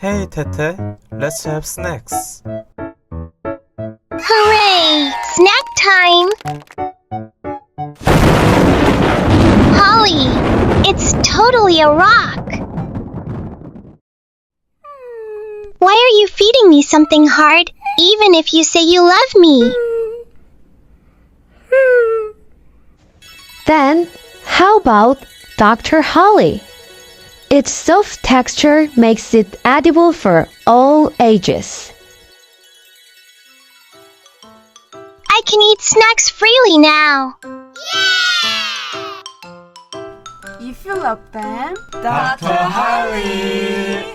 Hey Tete, let's have snacks. Hooray! Snack time! Holly, it's totally a rock! Why are you feeding me something hard, even if you say you love me? Then, how about Dr.Holi? Its soft texture makes it edible for all ages. I can eat snacks freely now. If you love them, Dr. Holi!